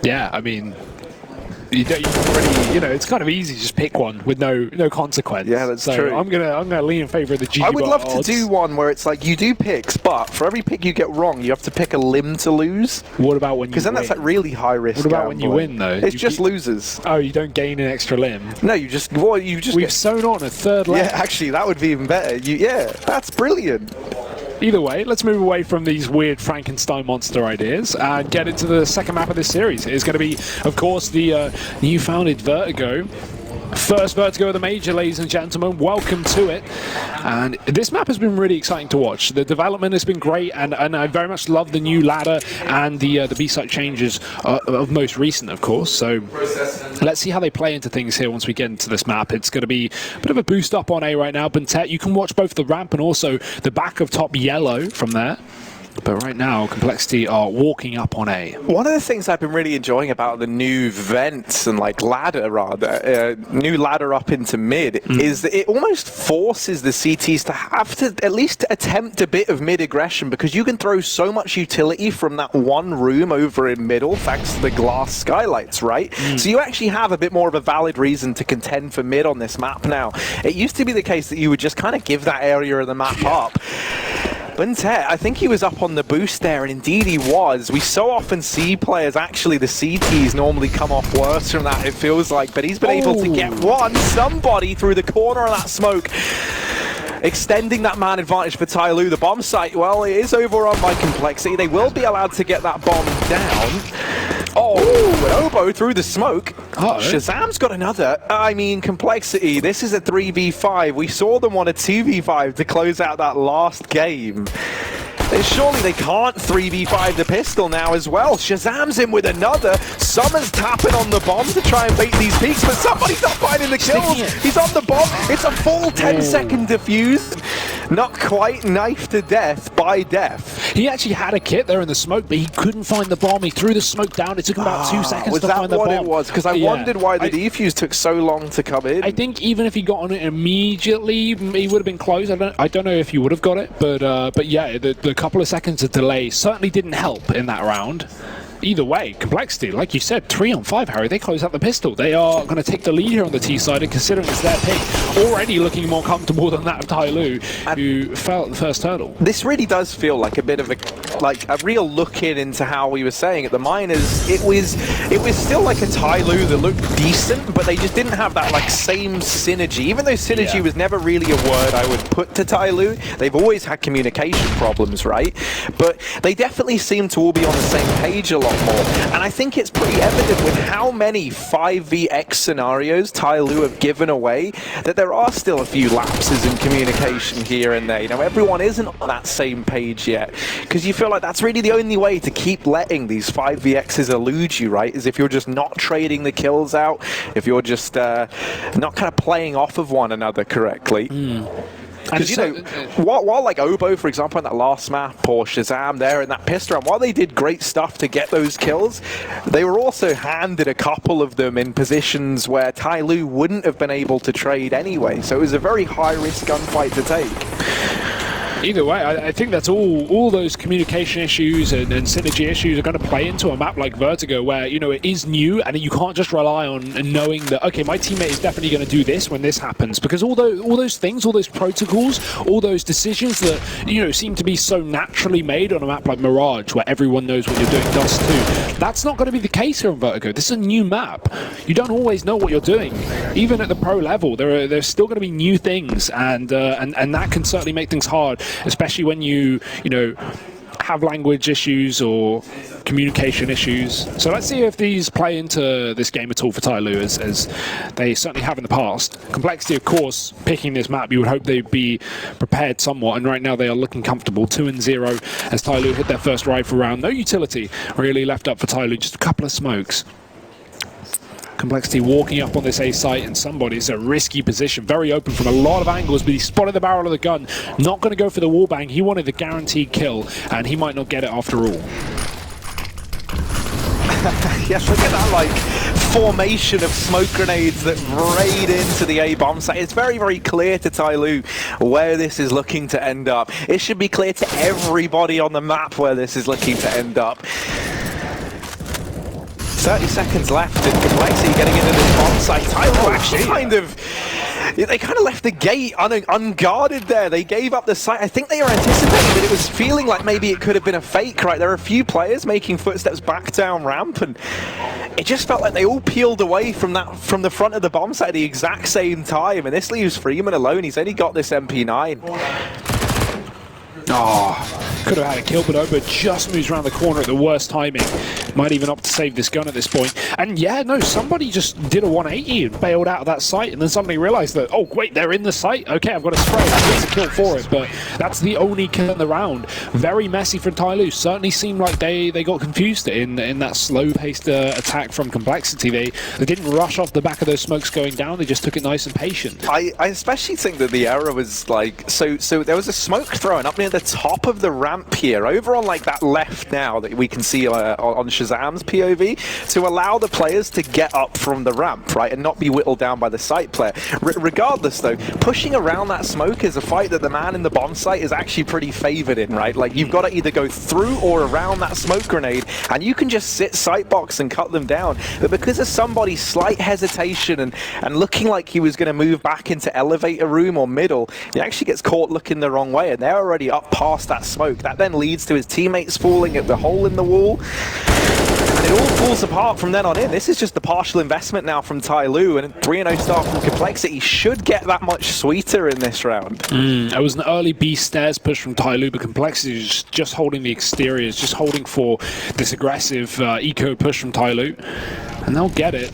Yeah, I mean, you already, you know, it's kind of easy to just pick one with no consequence. Yeah, that's true. I'm gonna lean in favor of the GG. I would love odds. to do one where it's like you do picks, but for every pick you get wrong, you have to pick a limb to lose. What about when you? Because then that's like really high risk. What about when you win though? It's just losers. Oh, you don't gain an extra limb. No, you just We've sewn on a third limb. Yeah, actually, that would be even better. Yeah, that's brilliant. Either way, let's move away from these weird Frankenstein monster ideas and get into the second map of this series. It's going to be, of course, the new-founded Vertigo. First Vertigo of the major, ladies and gentlemen. Welcome to it. And this map has been really exciting to watch. The development has been great, and I very much love the new ladder and the B-site changes of most recent, of course. So let's see how they play into things here once we get into this map. It's going to be a bit of a boost up on A right now. Bentet, you can watch both the ramp and also the back of top yellow from there. But right now, compLexity are walking up on A. One of the things I've been really enjoying about the new vents and like ladder, rather, new ladder up into mid, is that it almost forces the CTs to have to at least attempt a bit of mid aggression, because you can throw so much utility from that one room over in middle thanks to the glass skylights, right? So you actually have a bit more of a valid reason to contend for mid on this map now. It used to be the case that you would just kind of give that area of the map up. Bentet, I think he was up on the boost there, and indeed he was. We so often see players, actually the CTs normally come off worse from that, it feels like, but he's been able to get somebody through the corner of that smoke, extending that man advantage for TYLOO. The bomb site, well, it is overrun by compLexity. They will be allowed to get that bomb down. Oh, an oboe through the smoke. Shazam's got another. I mean, compLexity, this is a 3v5. We saw them on a 2v5 to close out that last game. Surely they can't 3v5 the pistol now as well. Shazam's in with another. Summer's tapping on the bomb to try and bait these peaks, but somebody's not finding the kills. He's on the bomb. It's a full 10-second defuse. Not quite knife to death by death. He actually had a kit there in the smoke, but he couldn't find the bomb. He threw the smoke down. It took him about 2 seconds to find the bomb. Was that what it was? Because I wondered why the defuse took so long to come in. I think even if he got on it immediately, he would have been close. I don't know if he would have got it, but yeah, the couple of seconds of delay certainly didn't help in that round. Either way, compLexity, like you said, 3 on 5, Harry, they close out the pistol. They are going to take the lead here on the T side, and considering it's their pick, already looking more comfortable than that of TYLOO, who fell at the first hurdle. This really does feel like a bit of a real look into how we were saying at the minors. It was still like a TYLOO that looked decent, but they just didn't have that like same synergy. Even though synergy was never really a word I would put to TYLOO, they've always had communication problems, right? But they definitely seem to all be on the same page a lot more. And I think it's pretty evident with how many 5vX scenarios TYLOO have given away that there are still a few lapses in communication here and there. You know, everyone isn't on that same page yet, because you feel like that's really the only way to keep letting these 5vXs elude you, right? Is if you're just not trading the kills out, if you're just not kind of playing off of one another correctly. Because, you know, while like Oboe, for example, in that last map, or Shazam there in that pistol round, while they did great stuff to get those kills, they were also handed a couple of them in positions where TYLOO wouldn't have been able to trade anyway. So it was a very high-risk gunfight to take. Either way, I think that's all those communication issues and synergy issues are going to play into a map like Vertigo, where, you know, it is new and you can't just rely on knowing that, okay, my teammate is definitely going to do this when this happens, because all those things, all those protocols, all those decisions that, you know, seem to be so naturally made on a map like Mirage, where everyone knows what you're doing Dust 2, that's not going to be the case here on Vertigo. This is a new map. You don't always know what you're doing. Even at the pro level, there's still going to be new things, and that can certainly make things hard, especially when you know, have language issues or communication issues. So let's see if these play into this game at all for TYLOO, as they certainly have in the past. compLexity, of course, picking this map, you would hope they'd be prepared somewhat, and right now they are looking comfortable, 2-0, as TYLOO hit their first rifle round. No utility really left up for TYLOO, just a couple of smokes. compLexity walking up on this A site, and somebody's a risky position, very open from a lot of angles, but he spotted the barrel of the gun, not going to go for the wallbang. He wanted the guaranteed kill, and he might not get it after all. Yes, look at that, like, formation of smoke grenades that raid into the A bomb site. It's very, very clear to TYLOO where this is looking to end up. It should be clear to everybody on the map where this is looking to end up. 30 seconds left, and compLexity getting into this bomb site. TYLOO actually they kind of left the gate unguarded there. They gave up the site. I think they were anticipating that it was feeling like maybe it could have been a fake, right? There are a few players making footsteps back down ramp, and it just felt like they all peeled away from the front of the bomb site at the exact same time, and this leaves Freeman alone. He's only got this MP9. Oh, could have had a kill, but Obo just moves around the corner at the worst timing. Might even opt to save this gun at this point. And yeah, no, somebody just did a 180 and bailed out of that site, and then suddenly realized that, oh wait, they're in the site? Okay, I've got to spray. That gets a kill for it, but that's the only kill in the round. Very messy from TYLOO. Certainly seemed like they got confused in that slow-paced attack from compLexity. They didn't rush off the back of those smokes going down. They just took it nice and patient. I especially think that the error was like, so there was a smoke thrown up near the top of the ramp here, over on like that left now that we can see on Shazam's POV, to allow the players to get up from the ramp, right, and not be whittled down by the site player. Regardless though, pushing around that smoke is a fight that the man in the bomb site is actually pretty favored in, right? Like, you've got to either go through or around that smoke grenade, and you can just sit site box and cut them down. But because of somebody's slight hesitation and looking like he was going to move back into elevator room or middle, he actually gets caught looking the wrong way, and they're already up past that smoke. That then leads to his teammates falling at the hole in the wall. And it all falls apart from then on in. This is just the partial investment now from TYLOO, and a 3-0 start from compLexity should get that much sweeter in this round. It was an early B stairs push from TYLOO, but compLexity is just holding the exteriors, just holding for this aggressive eco push from TYLOO, and they'll get it.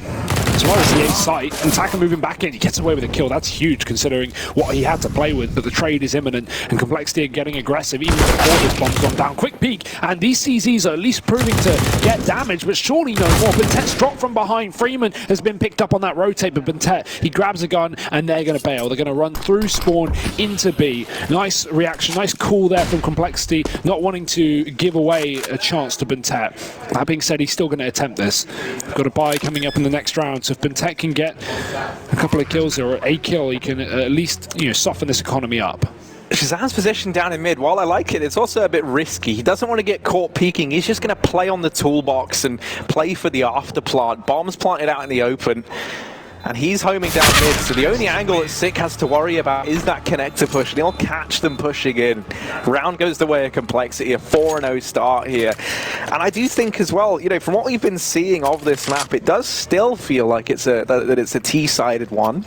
As well as the A site, and Taka moving back in, he gets away with a kill. That's huge considering what he had to play with, but the trade is imminent, and compLexity are getting aggressive even before this bomb's gone down. Quick peek, and these CZs are at least proving to get damage, but surely no more. Bentet's dropped from behind. Freeman has been picked up on that rotate, but Bentet, he grabs a gun, and they're going to bail. They're going to run through spawn into B. Nice reaction, nice call there from compLexity, not wanting to give away a chance to Bentet. That being said, he's still going to attempt this. We've got a buy coming up in the next round, so if Bentet can get a couple of kills or a kill, he can at least, you know, soften this economy up. Shazam's position down in mid, while I like it, it's also a bit risky. He doesn't want to get caught peeking. He's just going to play on the toolbox and play for the after plant. Bombs planted out in the open, and he's homing down mid, so the only angle that Sick has to worry about is that connector push, and he'll catch them pushing in. Round goes the way of compLexity, a 4-0 start here. And I do think as well, you know, from what we've been seeing of this map, it does still feel like it's that it's a T-sided one.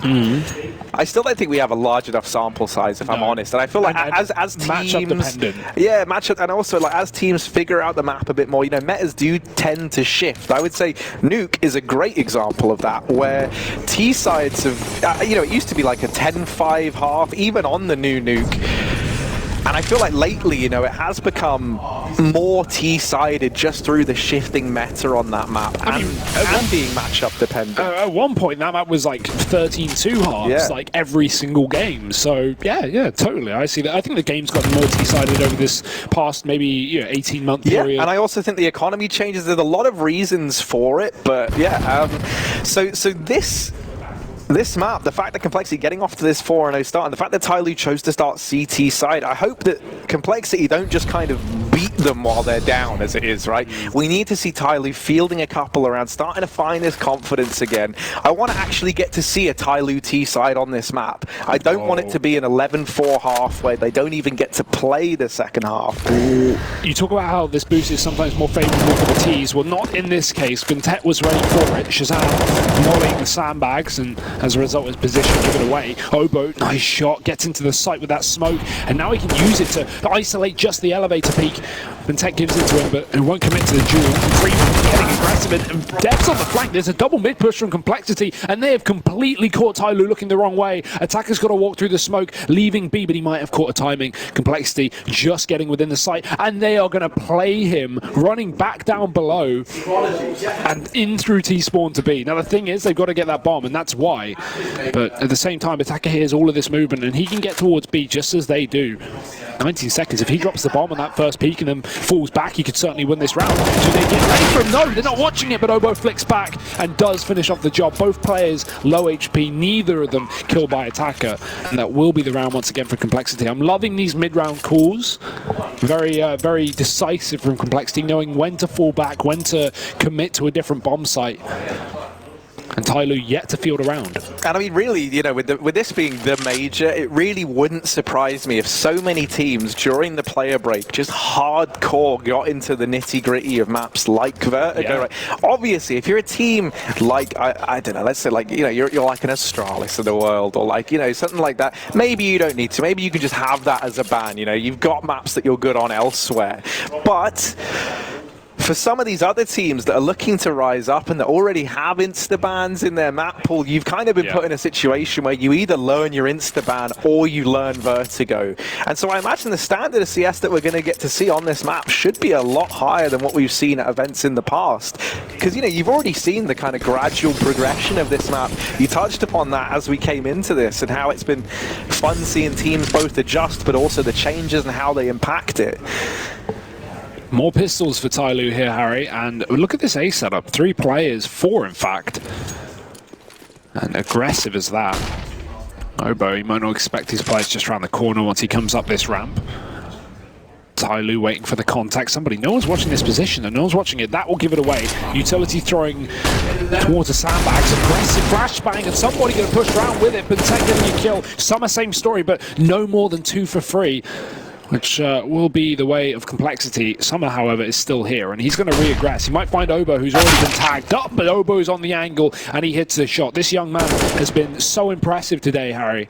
I still don't think we have a large enough sample size, if I'm honest. And I feel like as teams, matchup dependent. Yeah, matchup, and also like as teams figure out the map a bit more, you know, metas do tend to shift. I would say Nuke is a great example of that, where T-sides have, you know, it used to be like a 10-5 half, even on the new Nuke. And I feel like lately, you know, it has become more T-sided just through the shifting meta on that map, and being matchup dependent. At one point, that map was like 13-2 halves, like every single game. So yeah, totally. I see that. I think the game's gotten more T-sided over this past maybe 18-month period. And I also think the economy changes. There's a lot of reasons for it, but yeah. So this map, the fact that compLexity getting off to this 4-0 start, and the fact that TYLOO chose to start CT side, I hope that compLexity don't just kind of beat them while they're down, as it is, right? We need to see TYLOO fielding a couple around, starting to find his confidence again. I want to actually get to see a TYLOO T side on this map. I don't want it to be an 11-4 half where they don't even get to play the second half. You talk about how this boost is sometimes more favorable for the T's. Well, not in this case. Bentet was ready for it. Shazam mollying the sandbags, and as a result, his position given away. Obo, nice shot, gets into the site with that smoke, and now he can use it to isolate just the elevator peak. Bentet gives it to him, but he won't commit to the duel. Freeman getting aggressive, and Depth's on the flank. There's a double mid push from compLexity, and they have completely caught TYLOO looking the wrong way. Attacker's got to walk through the smoke, leaving B, but he might have caught a timing. compLexity just getting within the site, and they are going to play him running back down below and in through T-spawn to B. Now the thing is, they've got to get that bomb, and that's why. But at the same time, Attacker hears all of this movement, and he can get towards B just as they do. 19 seconds. If he drops the bomb on that first peak and then falls back, he could certainly win this round. Do they get ready for him? No, they're not watching it, but Obo flicks back and does finish off the job. Both players low HP, neither of them killed by attacker, and that will be the round once again for compLexity. I'm loving these mid-round calls. Very decisive from compLexity, knowing when to fall back, when to commit to a different bomb site. And TYLOO yet to field a round. And I mean, really, you know, with this being the major, it really wouldn't surprise me if so many teams during the player break just hardcore got into the nitty-gritty of maps like Vertigo. Yeah. Right? Obviously, if you're a team like, I don't know, let's say like, you know, you're like an Astralis of the world, or like, you know, something like that, maybe you don't need to. Maybe you can just have that as a ban, you know, you've got maps that you're good on elsewhere. But for some of these other teams that are looking to rise up and that already have insta-bans in their map pool, you've kind of been put in a situation where you either learn your insta-ban or you learn Vertigo. And so I imagine the standard of CS that we're going to get to see on this map should be a lot higher than what we've seen at events in the past. Because, you know, you've already seen the kind of gradual progression of this map. You touched upon that as we came into this and how it's been fun seeing teams both adjust but also the changes and how they impact it. More pistols for TYLOO here, Harry, and look at this A setup. 3 players, 4 in fact. And aggressive as that. Obo, he might not expect his players just around the corner once he comes up this ramp. TYLOO waiting for the contact. Somebody, no one's watching this position and no one's watching it. That will give it away. Utility throwing towards the sandbags. Aggressive flashbang and somebody going to push around with it, but Tech getting a kill. Some same story, but no more than 2 for free. Which will be the way of compLexity. Summer, however, is still here, and he's going to re-aggress. He might find Obo, who's already been tagged up, but Obo's on the angle, and he hits the shot. This young man has been so impressive today, Harry.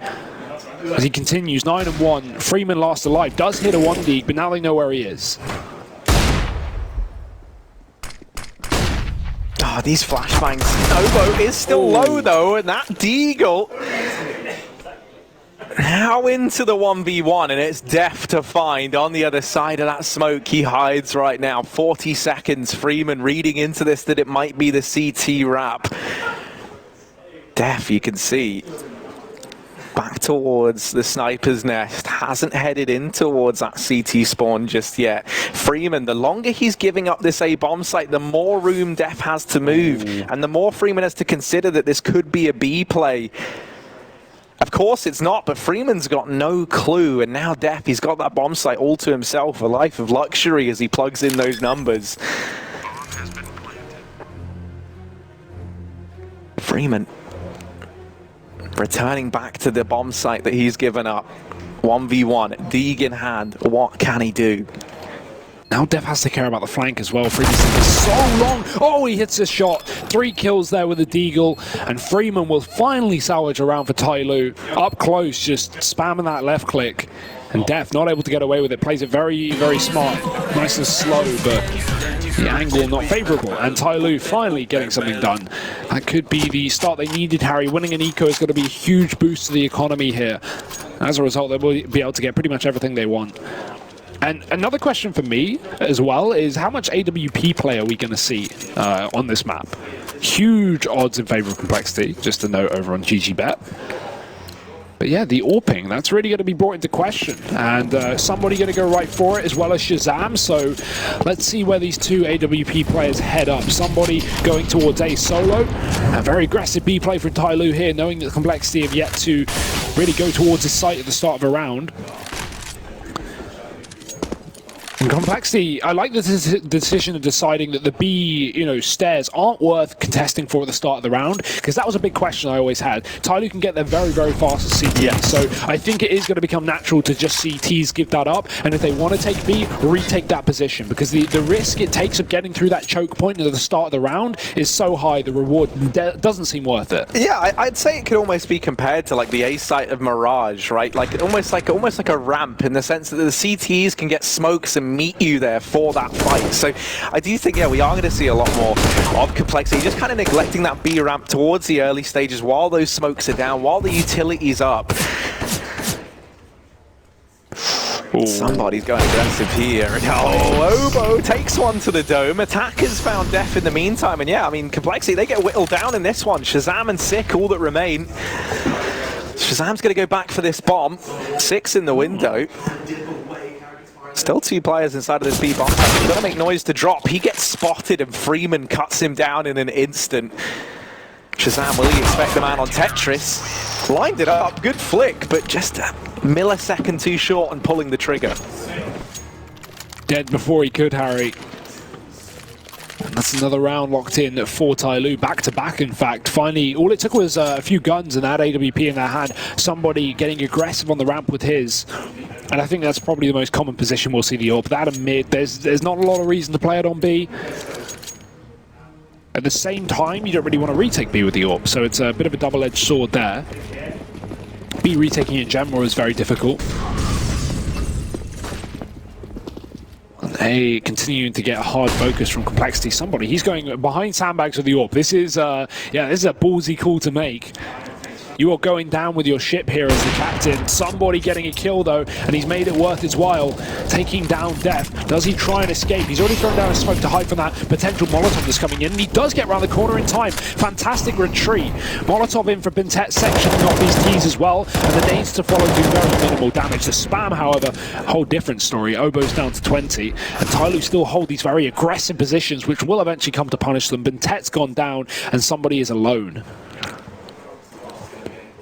As he continues, 9-1. Freeman last alive, does hit a 1-deeg, but now they know where he is. Oh, these flashbangs. Obo is still low, though, and that deagle now into the 1v1, and it's Def to find on the other side of that smoke. He hides right now. 40 seconds. Freeman reading into this that it might be the CT wrap. Def, you can see, back towards the sniper's nest. Hasn't headed in towards that CT spawn just yet. Freeman, the longer he's giving up this A bomb site, the more room Def has to move. And the more Freeman has to consider that this could be a B play. Of course it's not, but Freeman's got no clue, and now Def, he's got that bomb site all to himself, a life of luxury as he plugs in those numbers. Freeman returning back to the bomb site that he's given up. 1v1, Deeg in hand, what can he do? Now Def has to care about the flank as well. Freeman's taking so long. Oh, he hits a shot. 3 kills there with the deagle. And Freeman will finally salvage around for TYLOO. Up close, just spamming that left click. And Def not able to get away with it. Plays it very, very smart. Nice and slow, but the angle not favorable. And TYLOO finally getting something done. That could be the start they needed, Harry. Winning an eco is going to be a huge boost to the economy here. As a result, they will be able to get pretty much everything they want. And another question for me as well is how much AWP play are we going to see on this map? Huge odds in favor of compLexity, just a note over on GGBet. But yeah, the AWPing, that's really going to be brought into question. And somebody going to go right for it as well as Shazam. So let's see where these 2 AWP players head up. Somebody going towards A solo. A very aggressive B play from TYLOO here, knowing that compLexity have yet to really go towards the site at the start of a round. And compLexity, I like the decision of deciding that the B, stairs aren't worth contesting for at the start of the round, because that was a big question I always had. TYLOO can get there very, very fast as CT, yes. So I think it is going to become natural to just CTs give that up, and if they want to take B, retake that position, because the risk it takes of getting through that choke point at the start of the round is so high, the reward doesn't seem worth it. Yeah, I'd say it could almost be compared to like the A site of Mirage, right? Like almost like a ramp in the sense that the CTs can get smokes and meet you there for that fight. So I do think, yeah, we are going to see a lot more of compLexity, just kind of neglecting that B ramp towards the early stages while those smokes are down, while the utility's up. Ooh. Somebody's going aggressive here. Oh, Obo takes one to the dome. Attackers found Def in the meantime, and yeah, I mean, compLexity, they get whittled down in this one. Shazam and Sick, all that remain. Shazam's going to go back for this bomb. 6 in the window. Still 2 players inside of this B bomb. He's got to make noise to drop. He gets spotted and Freeman cuts him down in an instant. Shazam, will he expect the man on Tetris? Lined it up, good flick, but just a millisecond too short on pulling the trigger. Dead before he could, Harry. And that's another round locked in for TYLOO, back-to-back in fact. Finally, all it took was a few guns and that AWP in their hand, somebody getting aggressive on the ramp with his. And I think that's probably the most common position we'll see the AWP. That and mid, there's not a lot of reason to play it on B. At the same time, you don't really want to retake B with the AWP, so it's a bit of a double-edged sword there. B retaking in general is very difficult. They continuing to get a hard focus from compLexity. Somebody, he's going behind sandbags with the AWP. This is, yeah, this is a ballsy call to make. You are going down with your ship here as the captain. Somebody getting a kill though, and he's made it worth his while, taking down Def. Does he try and escape? He's already thrown down a smoke to hide from that potential Molotov that's coming in, and he does get around the corner in time. Fantastic retreat. Molotov in for Bintet's sectioning off these keys as well, and the nades to follow do very minimal damage. The spam, however, a whole different story. Obo's down to 20, and TYLOO still hold these very aggressive positions, which will eventually come to punish them. Bintet's gone down, and somebody is alone.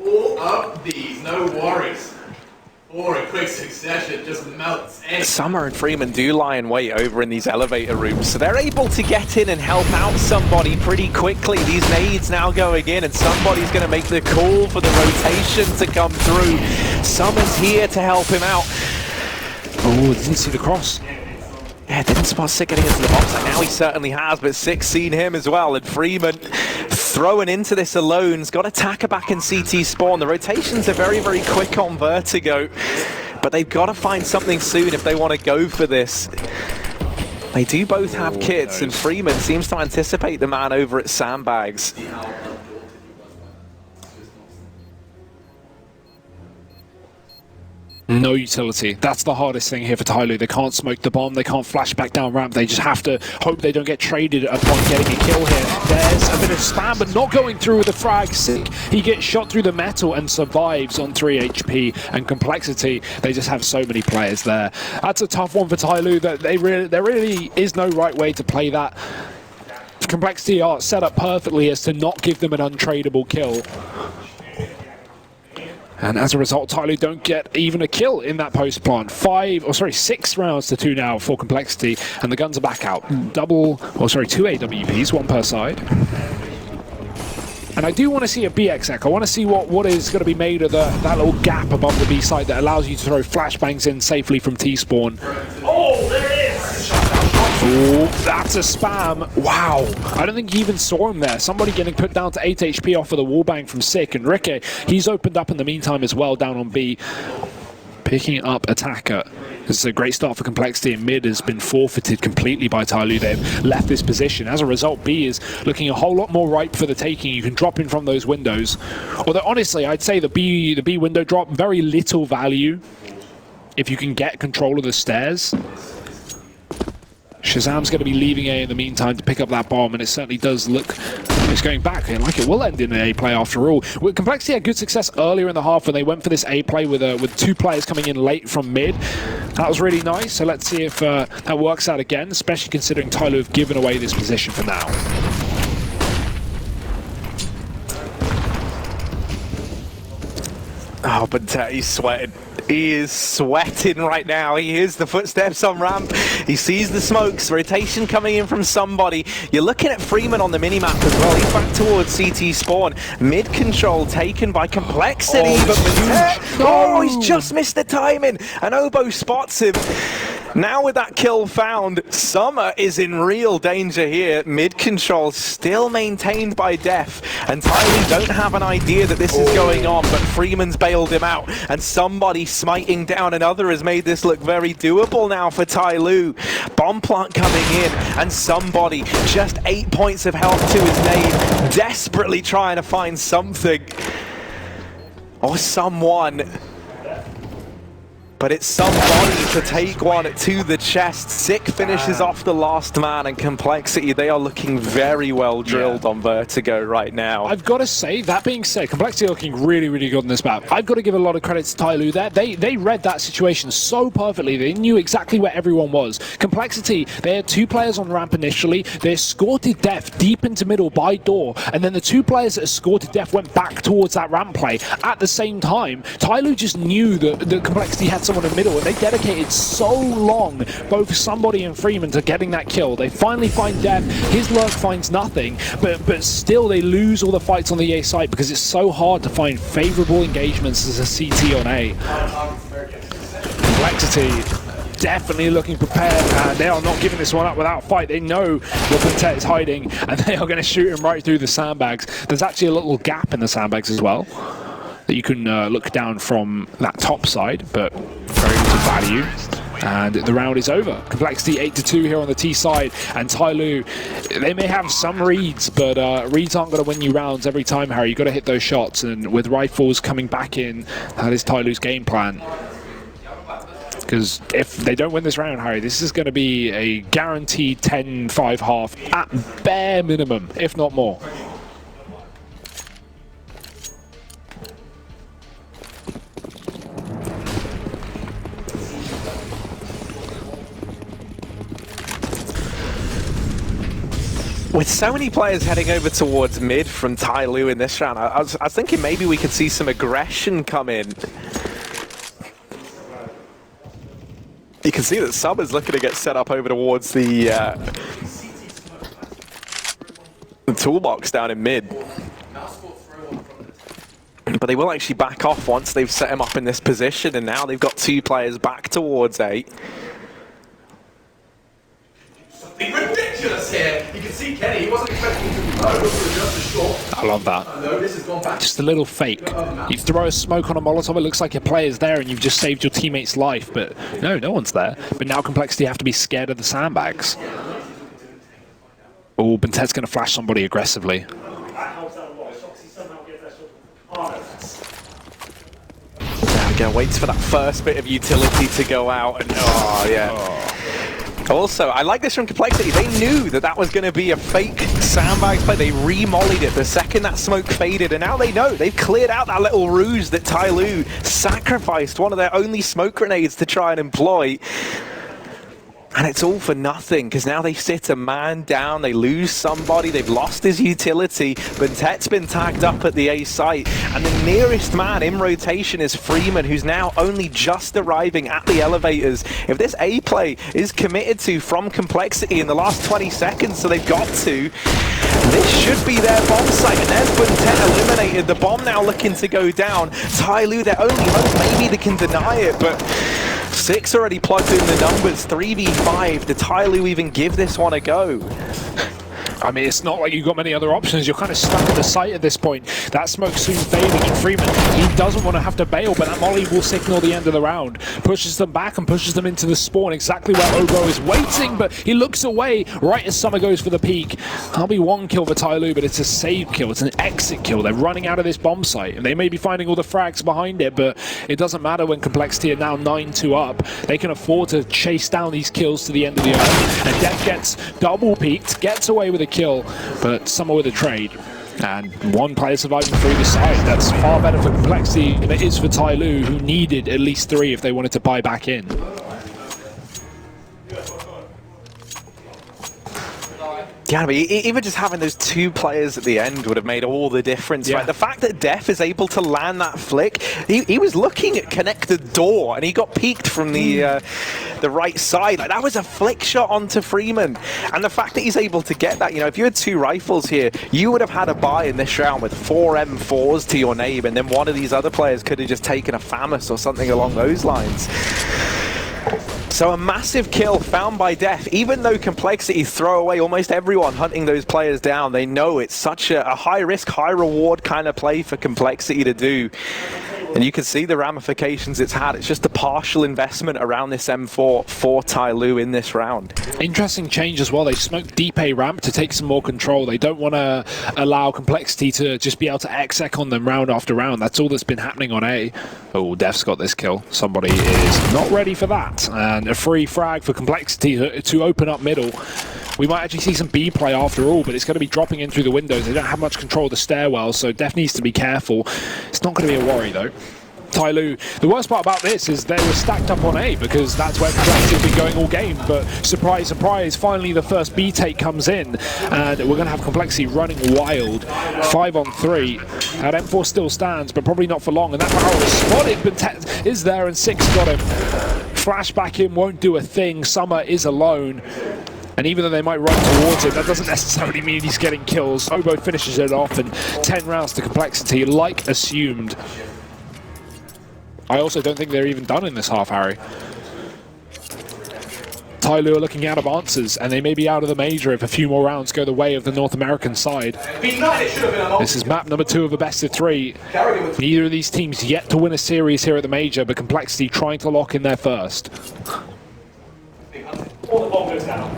All up these, no worries. Or in quick succession, just melts in. Summer and Freeman do lie in wait over in these elevator rooms, so they're able to get in and help out somebody pretty quickly. These nades now going in, and somebody's going to make the call for the rotation to come through. Summer's here to help him out. Oh, didn't see the cross. Yeah, didn't spot Sick getting into the box. Like now he certainly has, but Sick's seen him as well. And Freeman throwing into this alone. He's got attacker back in CT spawn. The rotations are very, very quick on Vertigo, but they've got to find something soon if they want to go for this. They do both have kits, and Freeman seems to anticipate the man over at Sandbags. No utility. That's the hardest thing here for TYLOO. They can't smoke the bomb, they can't flash back down ramp, they just have to hope they don't get traded upon getting a kill here. There's a bit of spam, but not going through with the frag. Sick. He gets shot through the metal and survives on 3 HP, and compLexity, they just have so many players there. That's a tough one for TYLOO. There really is no right way to play that. compLexity are set up perfectly as to not give them an untradeable kill. And as a result, TYLOO don't get even a kill in that post plant. 6 rounds to 2 now for compLexity, and the guns are back out. 2 AWPs, 1 per side. And I do want to see a BXX. I want to see what is going to be made of that little gap above the B side that allows you to throw flashbangs in safely from T-spawn. Oh, there it is! Oh, that's a spam. Wow. I don't think he even saw him there. Somebody getting put down to 8 HP off of the wallbang from Sick. And Ricky, he's opened up in the meantime as well down on B. Picking up attacker. This is a great start for compLexity, and mid has been forfeited completely by TYLOO. They've left this position. As a result, B is looking a whole lot more ripe for the taking. You can drop in from those windows. Although, honestly, I'd say the B window drop, very little value if you can get control of the stairs. Shazam's going to be leaving A in the meantime to pick up that bomb, and it certainly does look it's going back, and like it will end in an A play after all. compLexity had good success earlier in the half when they went for this A play with 2 players coming in late from mid. That was really nice, so let's see if that works out again, especially considering TYLOO have given away this position for now. Oh, but he's sweating. He is sweating right now. He hears the footsteps on ramp. He sees the smokes. Rotation coming in from somebody. You're looking at Freeman on the minimap as well. He's back towards CT spawn. Mid control taken by compLexity. Oh, he's just missed the timing. And Obo spots him. Now with that kill found, Summer is in real danger here. Mid control still maintained by Def, and TYLOO don't have an idea that this is going on, but Freeman's bailed him out, and somebody smiting down another has made this look very doable now for TYLOO. Bomb plant coming in, and somebody just 8 points of health to his nade, desperately trying to find something or someone. But it's somebody to take one to the chest. Sick finishes off the last man, and compLexity, they are looking very well drilled on Vertigo right now. I've got to say, that being said, compLexity are looking really, really good on this map. I've got to give a lot of credit to TYLOO there. They read that situation so perfectly. They knew exactly where everyone was. compLexity, they had 2 players on ramp initially. They escorted Def deep into middle by door, and then the 2 players that escorted Def went back towards that ramp play. At the same time, TYLOO just knew that compLexity had someone in middle, and they dedicated so long, both somebody and Freeman, to getting that kill. They finally find Def. His lurk finds nothing, but still they lose all the fights on the A site because it's so hard to find favorable engagements as a CT on A. compLexity definitely looking prepared, and they are not giving this one up without a fight. They know where Quintet is hiding, and they are going to shoot him right through the sandbags. There's actually a little gap in the sandbags as well that you can look down from that top side, but very little value. And the round is over. compLexity 8-2 here on the T side, and TYLOO, they may have some reads, but reads aren't going to win you rounds every time, Harry. You've got to hit those shots, and with rifles coming back in, that is TYLOO's game plan. Because if they don't win this round, Harry, this is going to be a guaranteed 10-5 half at bare minimum, if not more. With so many players heading over towards mid from TYLOO in this round, I was thinking maybe we could see some aggression come in. You can see that Summer's looking to get set up over towards the toolbox down in mid. But they will actually back off once they've set him up in this position, and now they've got 2 players back towards A. Something ridiculous here. You can see Kenny, he wasn't expecting to be low, just a short. I love that. No, this has gone back. Just a little fake. You throw a smoke on a Molotov, it looks like your player's there and you've just saved your teammate's life, but no one's there. But now compLexity have to be scared of the sandbags. Oh, Bentet's going to flash somebody aggressively. There we go, waits for that first bit of utility to go out, and oh yeah. Also, I like this from compLexity. They knew that that was going to be a fake sandbag play. They re-mollied it the second that smoke faded, and now they know. They've cleared out that little ruse that TYLOO sacrificed one of their only smoke grenades to try and employ. And it's all for nothing, because now they sit a man down, they lose somebody, they've lost his utility. Bentet's been tagged up at the A site, and the nearest man in rotation is Freeman, who's now only just arriving at the elevators. If this A play is committed to from compLexity in the last 20 seconds, so they've got to, this should be their bomb site, and there's Bentet eliminated. The bomb now looking to go down. TYLOO, their only hope, maybe they can deny it, but 6 already plugged in the numbers, 3v5. Did TYLOO even give this one a go? I mean, it's not like you've got many other options. You're kind of stuck at the site at this point. That smoke's soon fading, and Freeman, he doesn't want to have to bail, but that molly will signal the end of the round. Pushes them back and pushes them into the spawn, exactly where Obo is waiting, but he looks away right as Summer goes for the peak. That'll be 1 kill for TYLOO, but it's a save kill. It's an exit kill. They're running out of this bomb site, and they may be finding all the frags behind it, but it doesn't matter when compLexity are now 9-2 up. They can afford to chase down these kills to the end of the earth, and Def gets double peaked, gets away with a kill, but Summer with a trade. And 1 player surviving through the side. That's far better for compLexity than it is for TYLOO, who needed at least 3 if they wanted to buy back in. Yeah, I mean, even just having those 2 players at the end would have made all the difference, Yeah. right? The fact that Def is able to land that flick, he was looking at connected door, and he got peeked from the right side. Like, that was a flick shot onto Freeman. And the fact that he's able to get that, you know, if you had 2 rifles here, you would have had a buy in this round with 4 M4s to your name, and then one of these other players could have just taken a FAMAS or something along those lines. So a massive kill found by Def. Even though compLexity throw away almost everyone hunting those players down, they know it's such a high risk, high reward kind of play for compLexity to do. And you can see the ramifications it's had. It's just a partial investment around this M4 for TYLOO in this round. Interesting change as well. They smoked deep A ramp to take some more control. They don't want to allow compLexity to just be able to exec on them round after round. That's all that's been happening on A. Oh, Def's got this kill. Somebody is not ready for that. And a free frag for compLexity to open up middle. We might actually see some B play after all, but it's going to be dropping in through the windows. They don't have much control of the stairwell, so Def needs to be careful. It's not going to be a worry, though. TYLOO, the worst part about this is they were stacked up on A because that's where compLexity have been going all game. But surprise, surprise, finally the first B take comes in, and we're going to have compLexity running wild. 5 on 3. That M4 still stands, but probably not for long. And that barrel is spotted, but is there, and 6 got him. Flashback in won't do a thing. Summer is alone. And even though they might run towards it, that doesn't necessarily mean he's getting kills. Obo finishes it off, and 10 rounds to compLexity, like assumed. I also don't think they're even done in this half, Harry. TYLOO are looking out of answers, and they may be out of the major if a few more rounds go the way of the North American side. This is map number 2 of a best-of-3. Neither of these teams yet to win a series here at the major, but compLexity trying to lock in their first. All the bomb goes down.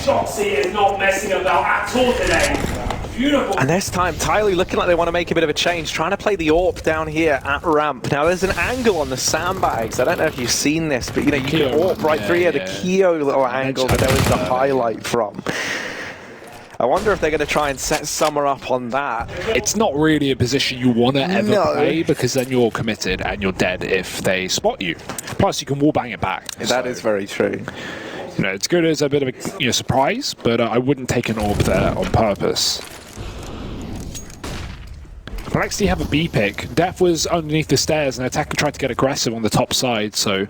Shotsy is not messing about at all today. Beautiful. And this time, TYLOO looking like they want to make a bit of a change, trying to play the AWP down here at ramp. Now, there's an angle on the sandbags. I don't know if you've seen this, but you know, you can AWP right through here, the Keo little angle that there was the highlight from. I wonder if they're going to try and set Summer up on that. It's not really a position you want to ever play, because then you're committed and you're dead if they spot you. Plus, you can wallbang it back. That is very true. You know, it's good as a bit of a surprise, but I wouldn't take an AWP there on purpose. compLexity have a B pick. Def was underneath the stairs, and Attacker tried to get aggressive on the top side, so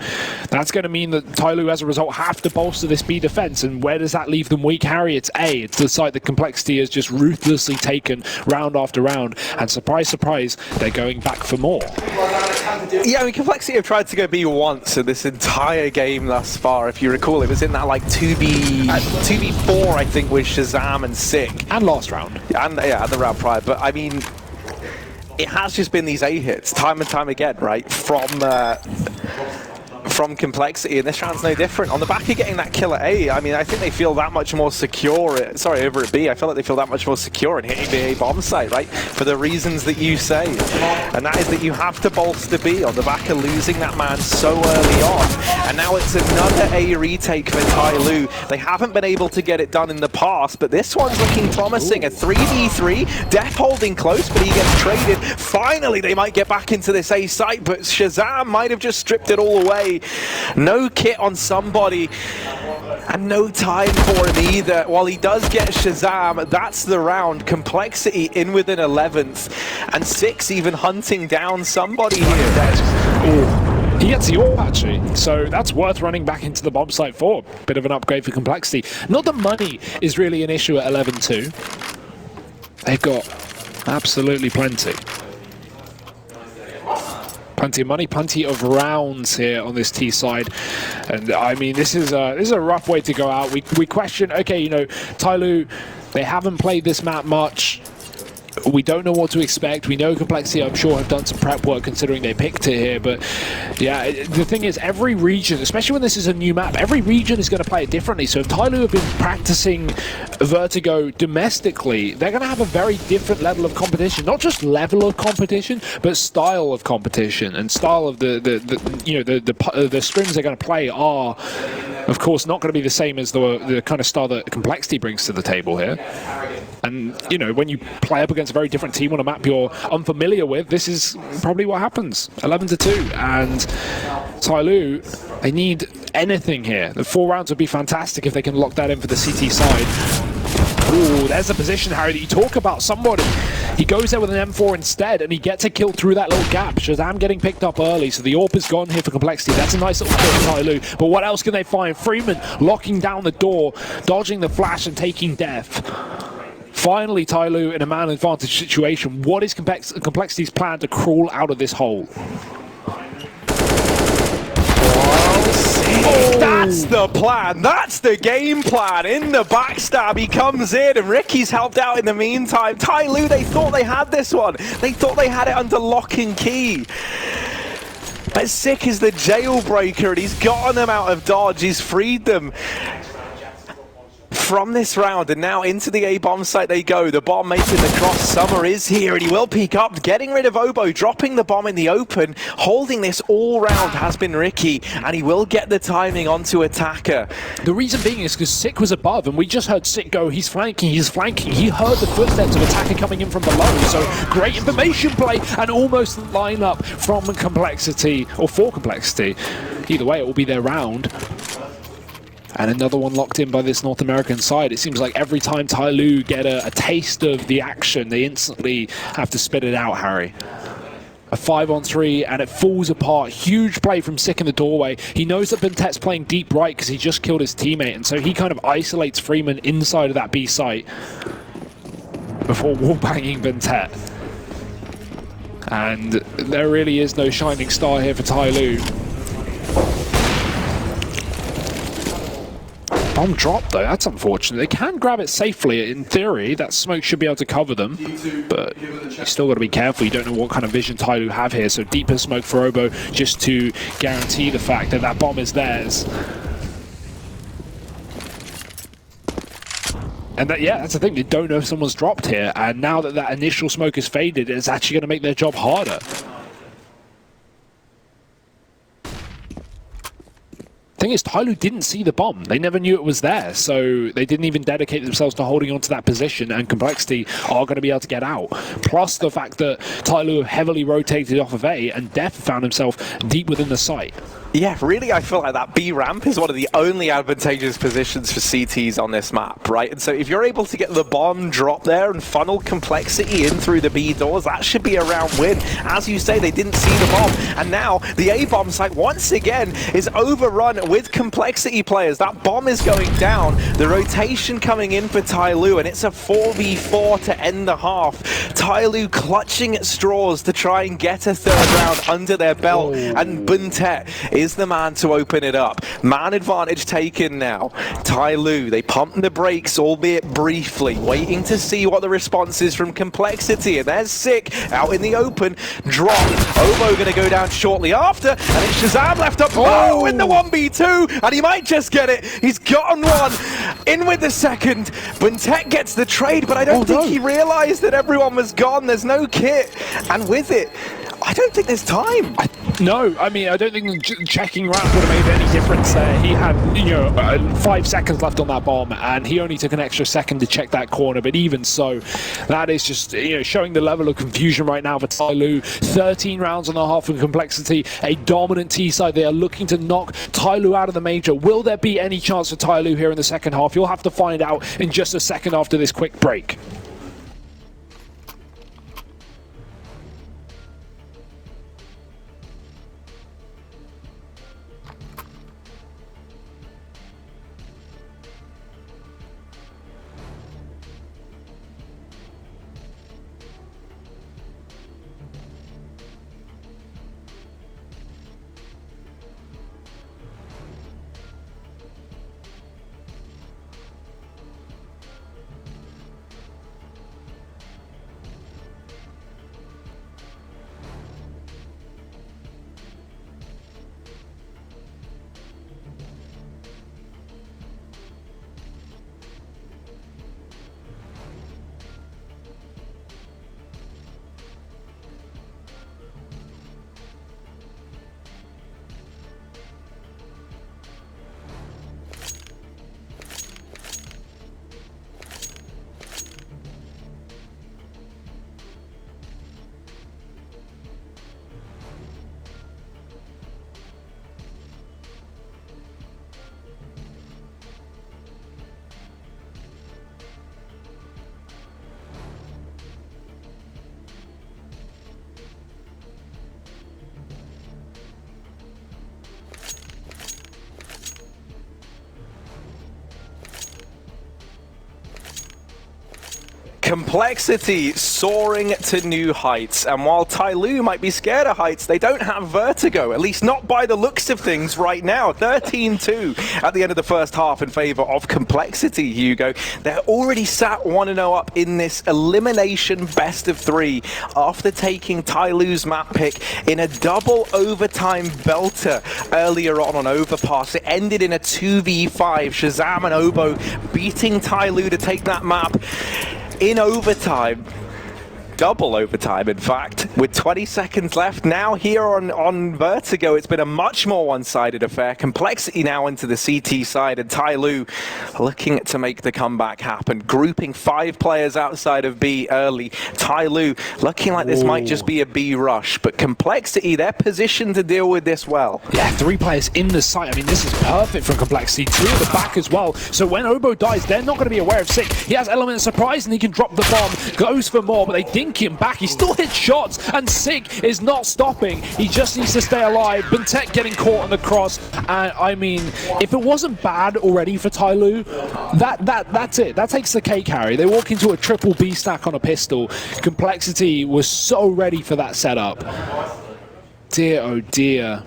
that's going to mean that TYLOO, as a result, have to bolster this B defense. And where does that leave them weak, Harry? It's A. It's the side that compLexity has just ruthlessly taken round after round, and surprise, surprise, they're going back for more. Yeah, I mean, compLexity have tried to go B once in this entire game thus far. If you recall, it was in that like 2v4, I think, with Shazam and Sick. And last round. And yeah, the round prior. But I mean, it has just been these A hits time and time again, right? From compLexity, and this round's no different. On the back of getting that kill at A, I mean, I think they feel that much more secure. Over at B, I feel like they feel that much more secure in hitting the A bomb site, right? For the reasons that you say. And that is that you have to bolster B on the back of losing that man so early on. And now it's another A retake for TYLOO. They haven't been able to get it done in the past, but this one's looking promising. A 3v3, Def holding close, but he gets traded. Finally, they might get back into this A site, but Shazam might have just stripped it all away. No kit on somebody, and no time for him either. While he does get Shazam, that's the round. compLexity in with an 11th, and 6 even hunting down somebody here. He gets the AWP, actually, so that's worth running back into the bomb site for. Bit of an upgrade for compLexity. Not that money is really an issue at 11-2. They've got absolutely plenty. Plenty of money, plenty of rounds here on this T side, and I mean, this is a rough way to go out. We question, okay, you know, TYLOO, they haven't played this map much. We don't know what to expect. We know compLexity, I'm sure, have done some prep work considering they picked it here. But yeah, the thing is, every region, especially when this is a new map, every region is going to play it differently. So if TYLOO have been practicing Vertigo domestically, they're going to have a very different level of competition. Not just level of competition, but style of competition, and style of the scrims they're going to play are, of course, not going to be the same as the kind of style that compLexity brings to the table here. And, you know, when you play up against a very different team on a map you're unfamiliar with, this is probably what happens. 11-2. And TYLOO, they need anything here. The 4 rounds would be fantastic if they can lock that in for the CT side. Ooh, there's the position, Harry, that you talk about. Somebody, he goes there with an M4 instead, and he gets a kill through that little gap. Shazam getting picked up early, so the AWP is gone here for compLexity. That's a nice little kill for TYLOO. But what else can they find? Freeman locking down the door, dodging the flash and taking Def. Finally, TYLOO in a man advantage situation. What is compLexity's plan to crawl out of this hole? Well, That's the plan. That's the game plan. In the backstab, he comes in, and Ricky's helped out in the meantime. TYLOO, they thought they had this one. They thought they had it under lock and key. But Sick is the jailbreaker, and he's gotten them out of dodge. He's freed them from this round, and now into the A-bomb site they go. The bomb making the cross. Summer is here, and he will peek up, getting rid of Obo, dropping the bomb in the open. Holding this all round has been Ricky, and he will get the timing onto Attacker. The reason being is because Sick was above, and we just heard Sick go, he's flanking, he's flanking. He heard the footsteps of Attacker coming in from below, so great information play, and almost line up from compLexity, or for compLexity. Either way, it will be their round. And another one locked in by this North American side. It seems like every time TYLOO get a taste of the action, they instantly have to spit it out, Harry. A 5-on-3, and it falls apart. Huge play from Sick in the doorway. He knows that Bentet's playing deep right because he just killed his teammate, and so he kind of isolates Freeman inside of that B site before wallbanging Bentet. And there really is no shining star here for TYLOO. Bomb drop though, that's unfortunate. They can grab it safely. In theory, that smoke should be able to cover them, but you still got to be careful. You don't know what kind of vision TYLOO have here, so deeper smoke for Obo just to guarantee the fact that that bomb is theirs. And that, yeah, that's the thing. They don't know if someone's dropped here, and now that that initial smoke is faded, it's actually going to make their job harder. Thing is, TYLOO didn't see the bomb. They never knew it was there, so they didn't even dedicate themselves to holding onto that position, and compLexity are going to be able to get out. Plus the fact that TYLOO heavily rotated off of A, and Def found himself deep within the site. Yeah, really, I feel like that B ramp is one of the only advantageous positions for CTs on this map, right? And so if you're able to get the bomb drop there and funnel compLexity in through the B doors, that should be a round win. As you say, they didn't see the bomb, and now the A-bomb site once again is overrun with compLexity players. That bomb is going down, the rotation coming in for TYLOO, and it's a 4v4 to end the half. TYLOO clutching at straws to try and get a third round under their belt, and Bentet is the man to open it up. Man advantage taken now. TYLOO, they pump the brakes, albeit briefly, waiting to see what the response is from compLexity, and there's Sick out in the open. Drop. Obo gonna go down shortly after, and it's Shazam left up in the 1v2, and he might just get it. He's gotten one. In with the second. Bentet gets the trade, but I don't think he realized that everyone was gone. There's no kit, and with it, I don't think there's time. No, I mean, I don't think checking ramp would have made any difference there. He had, 5 seconds left on that bomb, and he only took an extra second to check that corner. But even so, that is just, showing the level of confusion right now for TYLOO. 13 rounds on the half of compLexity, a dominant T side. They are looking to knock TYLOO out of the major. Will there be any chance for TYLOO here in the second half? You'll have to find out in just a second after this quick break. compLexity soaring to new heights, and while TYLOO might be scared of heights, they don't have vertigo, at least not by the looks of things right now. 13-2 at the end of the first half in favor of compLexity, Hugo. They're already sat 1-0 up in this elimination best of 3 after taking TYLOO's map pick in a double overtime belter earlier on Overpass. It ended in a 2v5, Shazam and Obo beating TYLOO to take that map in overtime. Double overtime, in fact, with 20 seconds left. Now here on Vertigo, it's been a much more one-sided affair. compLexity now into the CT side, and TYLOO looking to make the comeback happen. Grouping 5 players outside of B early. TYLOO looking like this might just be a B rush, but compLexity, they're positioned to deal with this well. Yeah, 3 players in the site. I mean, this is perfect from compLexity. 2 at the back as well. So when Obo dies, they're not going to be aware of Sick. He has Element of Surprise and he can drop the bomb. Goes for more, but they dink him back. He still hits shots, and Sick is not stopping. He just needs to stay alive. Bentet getting caught on the cross. And I mean, if it wasn't bad already for TYLOO, that's it. That takes the cake, Harry. They walk into a triple B stack on a pistol. compLexity was so ready for that setup. Dear, oh dear.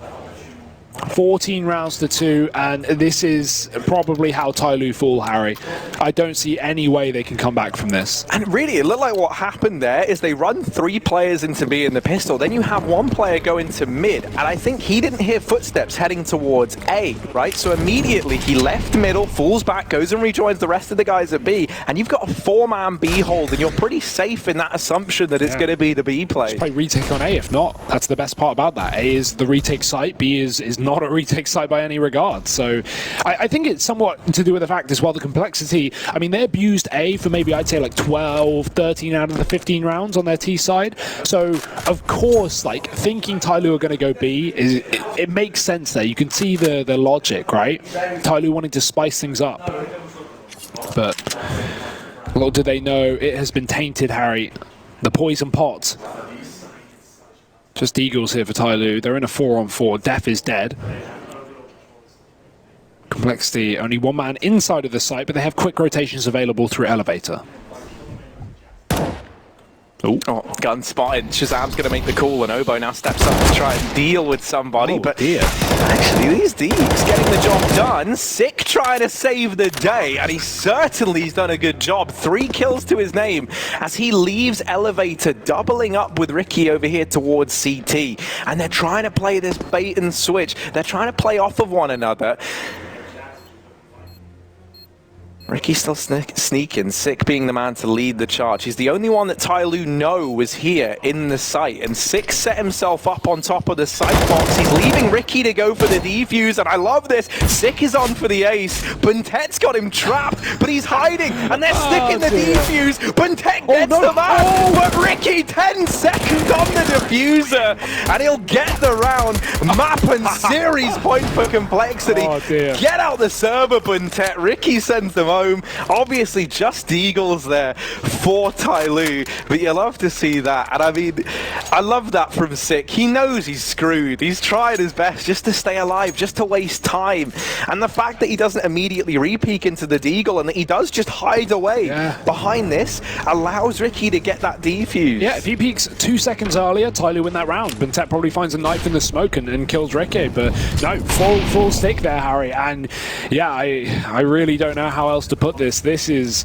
14 rounds to 2, and this is probably how TYLOO fall, Harry. I don't see any way they can come back from this. And really, it looked like what happened there is they run 3 players into B in the pistol, then you have 1 player go into mid, and I think he didn't hear footsteps heading towards A, right? So immediately he left middle, falls back, goes and rejoins the rest of the guys at B, and you've got a 4-man B hold, and you're pretty safe in that assumption that it's going to be the B play. Just play retake on A, if not. That's the best part about that. A is the retake site, B is not a retake site by any regard. So I think it's somewhat to do with the fact as well, the compLexity, I mean, they abused A for maybe I'd say like 12, 13 out of the 15 rounds on their T side. So of course, like thinking TYLOO are going to go B, it makes sense there. You can see the logic, right? TYLOO wanting to spice things up. But little do they know, it has been tainted, Harry. The poison pot. Just Eagles here for TYLOO. They're in a 4-on-4. Def is dead. compLexity, only 1 man inside of the site, but they have quick rotations available through elevator. Oh, gun spotted. Shazam's going to make the call, and Obo now steps up to try and deal with somebody. Oh, but dear. Actually, these Deeks getting the job done. Sick trying to save the day, and he certainly has done a good job. 3 kills to his name as he leaves elevator, doubling up with Ricky over here towards CT. And they're trying to play this bait and switch. They're trying to play off of one another. Ricky's still sneaking, Sick being the man to lead the charge. He's the only one that TYLOO know was here in the site, and Sick set himself up on top of the site box. He's leaving Ricky to go for the defuse, and I love this. Sick is on for the ace. Bentet's got him trapped, but he's hiding, and they're sticking the defuse. Bentet gets the man, but Ricky 10 seconds on the diffuser, and he'll get the round. Map and series point for compLexity. Oh, dear. Get out the server, Bentet. Ricky sends them home. Obviously, just Eagles there for TYLOO, but you love to see that. And I mean, I love that from Sick. He knows he's screwed. He's tried his best just to stay alive, just to waste time. And the fact that he doesn't immediately re-peek into the Deagle and that he does just hide away behind this allows Ricky to get that defuse. Yeah, if he peeks 2 seconds earlier, TYLOO win that round. Bentet probably finds a knife in the smoke and kills Ricky, but no, full stick there, Harry. And yeah, I really don't know how else to put this. This is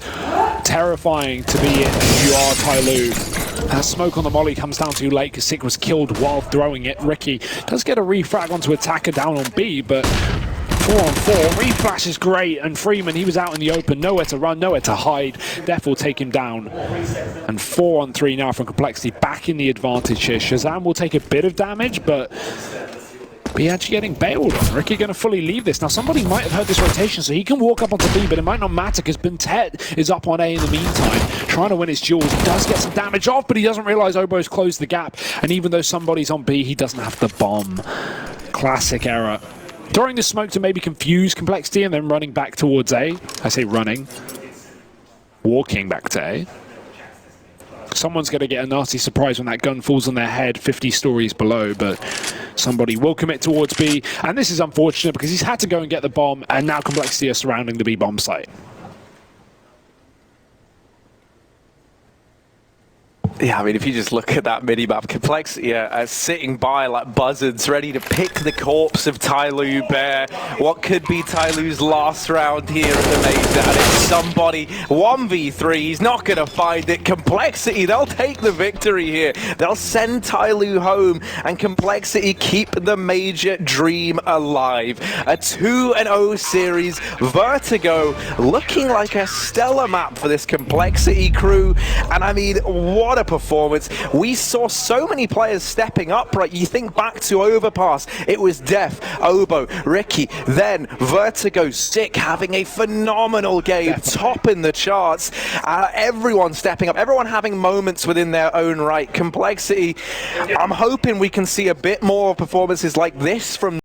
terrifying to be in if you are TYLOO. That smoke on the molly comes down too late because Sick was killed while throwing it. Ricky does get a refrag onto Attacker down on B, but 4-on-4. Reflash is great, and Freeman, he was out in the open, nowhere to run, nowhere to hide. Def will take him down. And 4-on-3 now from compLexity, back in the advantage here. Shazam will take a bit of damage, but he actually getting bailed on. Ricky going to fully leave this. Now, somebody might have heard this rotation, so he can walk up onto B, but it might not matter because Bentet is up on A in the meantime, trying to win his duels. He does get some damage off, but he doesn't realize Obo's closed the gap. And even though somebody's on B, he doesn't have the bomb. Classic error. Throwing the smoke to maybe confuse compLexity and then running back towards A. I say running. Walking back to A. Someone's going to get a nasty surprise when that gun falls on their head 50 stories below, but somebody will commit towards B. And this is unfortunate because he's had to go and get the bomb, and now compLexity are surrounding the B bomb site. Yeah, I mean, if you just look at that mini-map, compLexity sitting by like buzzards, ready to pick the corpse of TYLOO Bear. What could be TYLOO's last round here at the Major, and it's somebody 1v3. He's not going to find it. compLexity, they'll take the victory here. They'll send TYLOO home, and compLexity keep the Major dream alive. A 2-0 series. Vertigo looking like a stellar map for this compLexity crew, and I mean, what a performance. We saw so many players stepping up, right? You think back to Overpass, it was Def, Obo, Ricky, then Vertigo, Sick having a phenomenal game, topping the charts. Everyone stepping up, everyone having moments within their own right. compLexity, I'm hoping we can see a bit more performances like this from